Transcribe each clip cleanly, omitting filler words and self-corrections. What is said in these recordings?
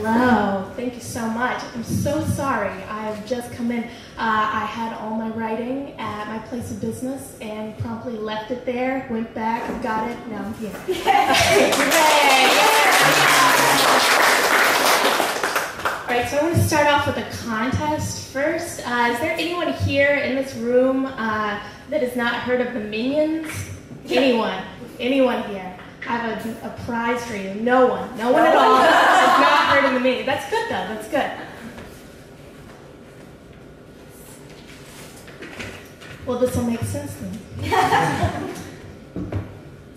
Hello, thank you so much. I'm so sorry, I've just come in. I had all my writing at my place of business and promptly left it there, went back, got it, now I'm here. Alright, so I want to start off with a contest first. Is there anyone here in this room that has not heard of the Minions? Anyone? Anyone here? I have a prize for you. No one at all has not heard of the Minions. That's good though, that's good. Well, this will make sense then.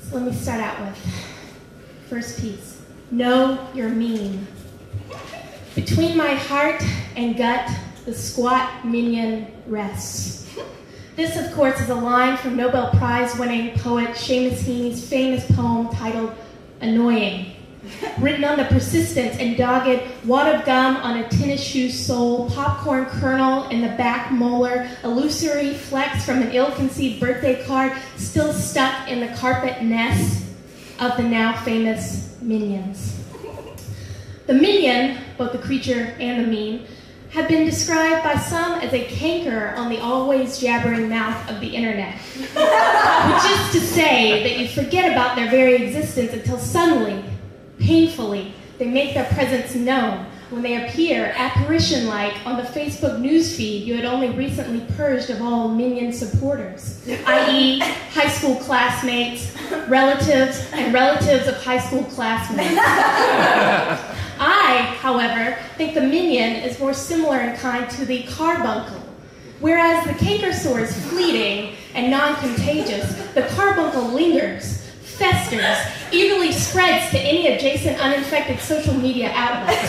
So let me start out with first piece. Know you're mean. Between my heart and gut, the squat minion rests. This, of course, is a line from Nobel Prize-winning poet Shea famous poem titled Annoying, written on the persistent and dogged wad of gum on a tennis shoe sole, popcorn kernel in the back molar, illusory flex from an ill-conceived birthday card still stuck in the carpet nest of the now famous Minions. The Minion, both the creature and the meme, have been described by some as a canker on the always jabbering mouth of the internet, which is to say that you forget about their very existence until suddenly, painfully, they make their presence known when they appear apparition-like on the Facebook newsfeed you had only recently purged of all Minion supporters, i.e. high school classmates, relatives, and relatives of high school classmates. I, however, think the Minion is more similar in kind to the carbuncle. Whereas the canker sore is fleeting and non-contagious, the carbuncle lingers, festers, eagerly spreads to any adjacent uninfected social media outlet.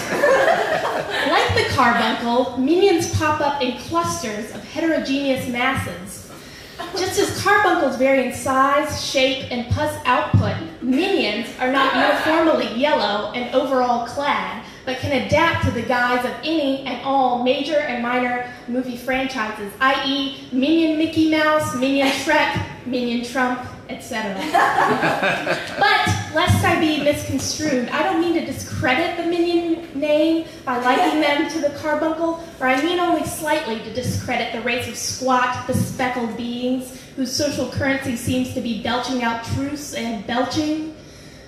Like the carbuncle, Minions pop up in clusters of heterogeneous masses. Just as carbuncles vary in size, shape, and pus output, Minions are not uniformly yellow and overall clad, but can adapt to the guise of any and all major and minor movie franchises, i.e. Minion Mickey Mouse, Minion Shrek, Minion Trump, etc. But, lest I be misconstrued, I don't mean to discredit the Minion name by likening them to the carbuncle, or I mean only slightly to discredit the race of squat, bespeckled beings whose social currency seems to be belching out truths and belching.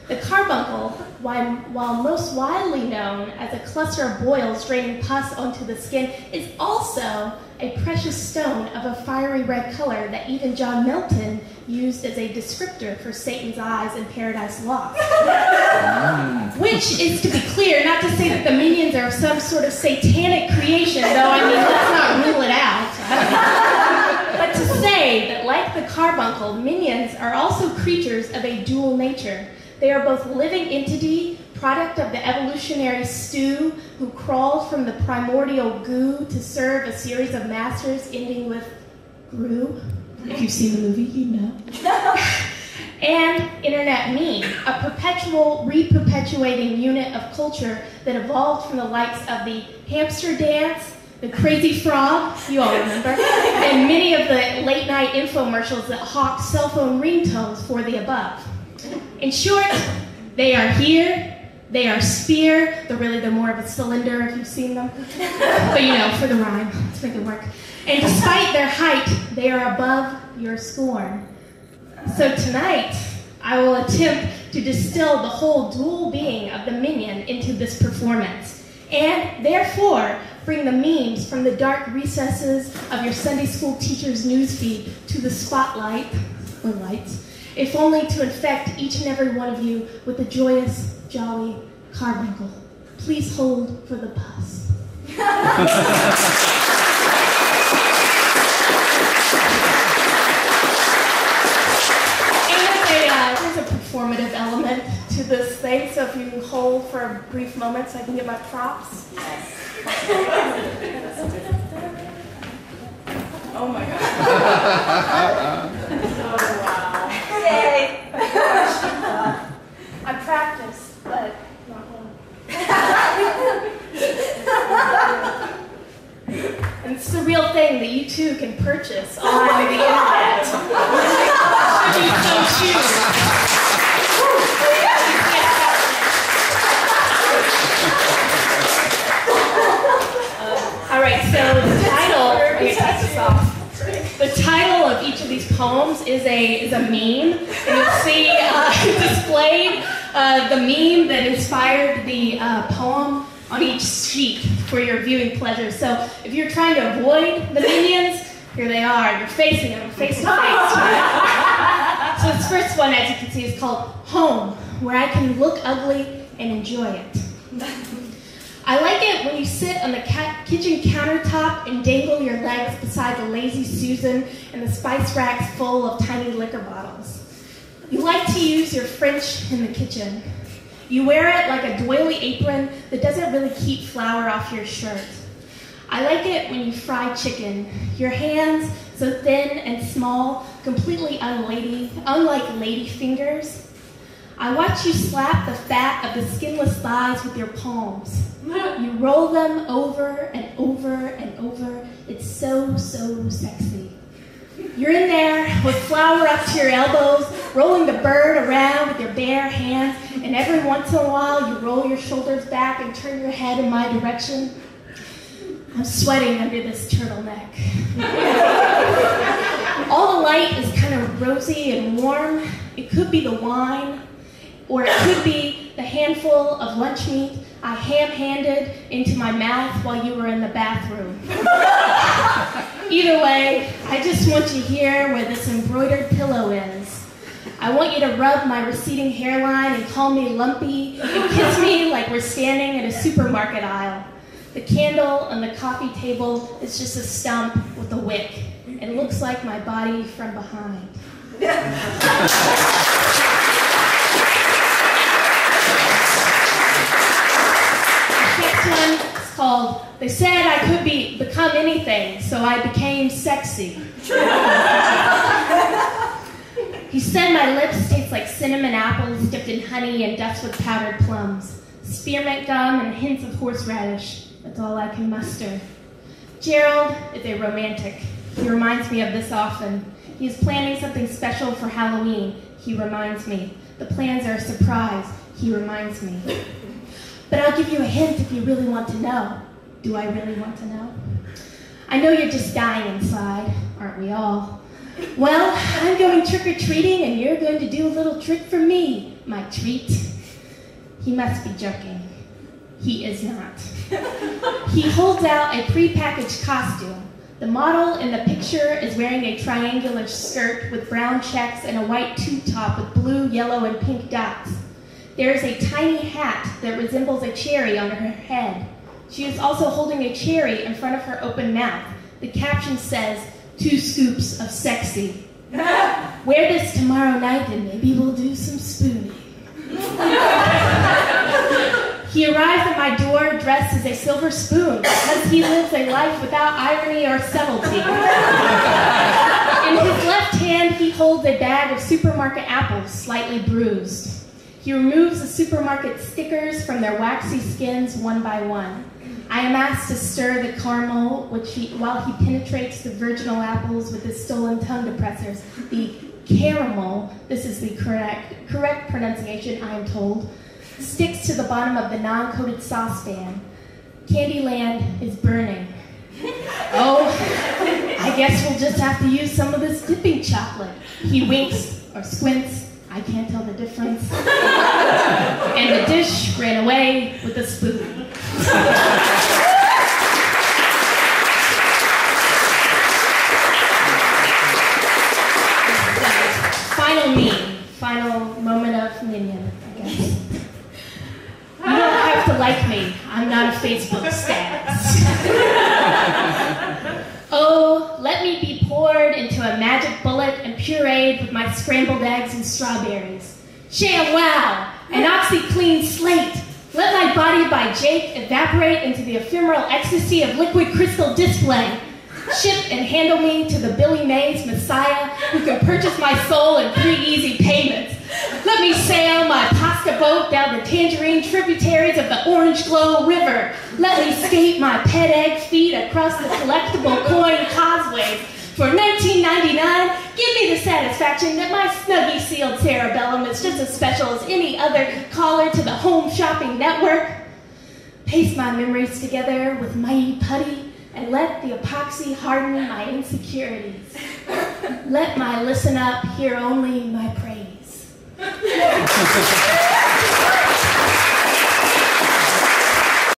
The carbuncle, while most widely known as a cluster of boils draining pus onto the skin, is also a precious stone of a fiery red color that even John Milton used as a descriptor for Satan's eyes in Paradise Lost. Which is, to be clear, not to say that the Minions are some sort of satanic creation, though, I mean, let's not rule it out. But to say that, like the carbuncle, Minions are also creatures of a dual nature. They are both living entity, product of the evolutionary stew, who crawled from the primordial goo to serve a series of masters ending with Gru. If you've seen the movie, you know. And internet meme, a perpetual, re-perpetuating unit of culture that evolved from the likes of the hamster dance, the crazy frog, you all remember, and many of the late-night infomercials that hawked cell phone ringtones for the above. In short, they are here, they are sphere, they're more of a cylinder if you've seen them, but you know, for the rhyme, let's make it work. And despite their height, they are above your scorn. So tonight, I will attempt to distill the whole dual being of the Minion into this performance, and therefore bring the memes from the dark recesses of your Sunday school teacher's newsfeed to the spotlight, or lights, if only to infect each and every one of you with a joyous, jolly carbuncle. Please hold for the pus. There's a performative element to this thing, so if you hold for a brief moment so I can get my props. Oh my God. Oh wow. Yay. I practiced, but not well. And it's a real thing that you too can purchase on the internet. Should you so choose. poems is a meme. And you'll see displayed the meme that inspired the poem on each sheet for your viewing pleasure. So if you're trying to avoid the minions, here they are. You're facing them face to face. So this first one, as you can see, is called Home, where I can look ugly and enjoy it. I like it when you sit on the kitchen countertop and dangle your legs beside the lazy Susan and the spice racks full of tiny liquor bottles. You like to use your French in the kitchen. You wear it like a doily apron that doesn't really keep flour off your shirt. I like it when you fry chicken. Your hands, so thin and small, completely unlike lady fingers. I watch you slap the fat of the skinless thighs with your palms. You roll them over and over and over. It's so, so sexy. You're in there with flour up to your elbows, rolling the bird around with your bare hands, and every once in a while you roll your shoulders back and turn your head in my direction. I'm sweating under this turtleneck. All the light is kind of rosy and warm. It could be the wine, or it could be the handful of lunch meat I ham-handed into my mouth while you were in the bathroom. Either way, I just want you here where this embroidered pillow is. I want you to rub my receding hairline and call me lumpy and kiss me like we're standing in a supermarket aisle. The candle on the coffee table is just a stump with a wick. It looks like my body from behind. The next one is called, They Said I Could Become Anything, So I Became Sexy. He said my lips taste like cinnamon apples dipped in honey and dust with powdered plums, spearmint gum and hints of horseradish. That's all I can muster. Gerald is a romantic. He reminds me of this often. He is planning something special for Halloween. He reminds me. The plans are a surprise. He reminds me. But I'll give you a hint if you really want to know. Do I really want to know? I know you're just dying inside, aren't we all? Well, I'm going trick-or-treating, and you're going to do a little trick for me, my treat. He must be joking. He is not. He holds out a prepackaged costume. The model in the picture is wearing a triangular skirt with brown checks and a white tube top with blue, yellow, and pink dots. There is a tiny hat that resembles a cherry on her head. She is also holding a cherry in front of her open mouth. The caption says, 2 scoops of sexy. Wear this tomorrow night and maybe we'll do some spooning. He arrives at my door dressed as a silver spoon because he lives a life without irony or subtlety. In his left hand, he holds a bag of supermarket apples, slightly bruised. He removes the supermarket stickers from their waxy skins one by one. I am asked to stir the caramel while he penetrates the virginal apples with his stolen tongue depressors. The caramel, this is the correct pronunciation, I am told, sticks to the bottom of the non-coated saucepan. Candyland is burning. Oh, I guess we'll just have to use some of this dipping chocolate. He winks or squints. I can't tell the difference. And the dish ran away with the spoon. Final moment of minion, I guess. You don't have to like me. I'm not a Facebook status. Oh, let me be poured into a magic bullet and pureed with my scrambled eggs and strawberries. Shea, wow, an OxyClean slate. Let my body by Jake evaporate into the ephemeral ecstasy of liquid crystal display. Ship and handle me to the Billy Mays Messiah who can purchase my soul in 3 easy payments. Let me sail my pasta boat down the tangerine tributaries of the Orange Glow River. Let me skate my pet egg feet across the collectible coin causeways. For $19.99, give me the satisfaction that my snuggy sealed cerebellum is just as special as any other caller to the home shopping network. Paste my memories together with mighty putty and let the epoxy harden my insecurities. Let my listen up hear only my praise.